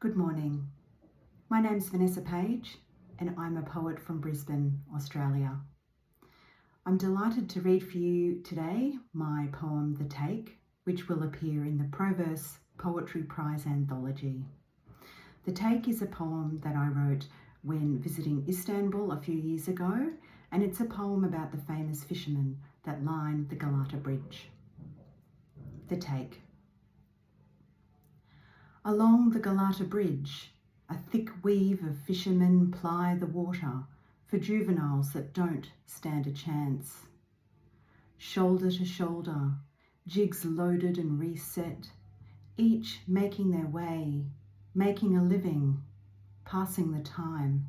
Good morning. My name's Vanessa Page and I'm a poet from Brisbane, Australia. I'm delighted to read for you today my poem The Take, which will appear in the Proverse Poetry Prize Anthology. The Take is a poem that I wrote when visiting Istanbul a few years ago, and it's a poem about the famous fishermen that line the Galata Bridge. The Take. Along the Galata Bridge, a thick weave of fishermen ply the water for juveniles that don't stand a chance. Shoulder to shoulder, jigs loaded and reset, each making their way, making a living, passing the time.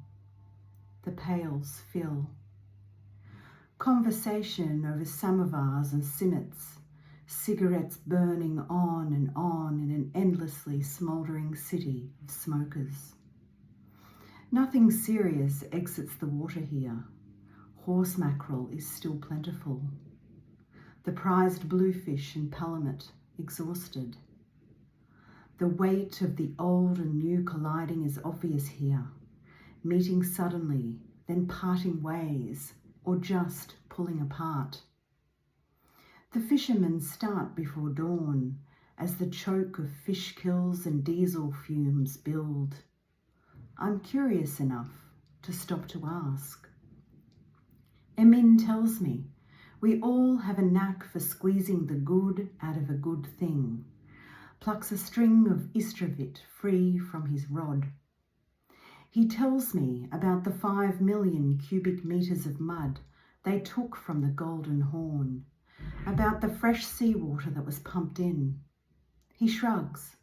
The pails fill. Conversation over samovars and simits, cigarettes burning on in an endlessly smouldering city of smokers. Nothing serious exits the water here. Horse mackerel is still plentiful. The prized bluefish and palamute exhausted. The weight of the old and new colliding is obvious here, meeting suddenly, then parting ways, or just pulling apart. The fishermen start before dawn as the choke of fish kills and diesel fumes build. I'm curious enough to stop to ask. Emin tells me we all have a knack for squeezing the good out of a good thing, plucks a string of istravit free from his rod. He tells me about the 5 million cubic metres of mud they took from the Golden Horn, about the fresh seawater that was pumped in. He shrugs,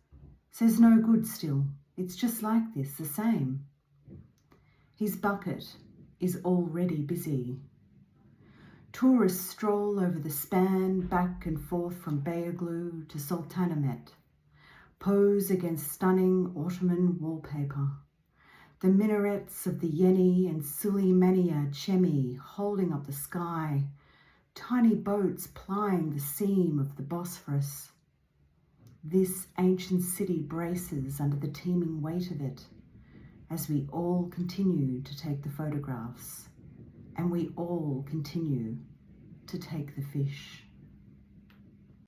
says no good still, it's just like this, the same. His bucket is already busy. Tourists stroll over the span back and forth from Beyoğlu to Sultanahmet, pose against stunning Ottoman wallpaper. The minarets of the Yeni and Süleymaniye Chemi holding up the sky, tiny boats plying the seam of the Bosphorus. This ancient city braces under the teeming weight of it as we all continue to take the photographs and we all continue to take the fish.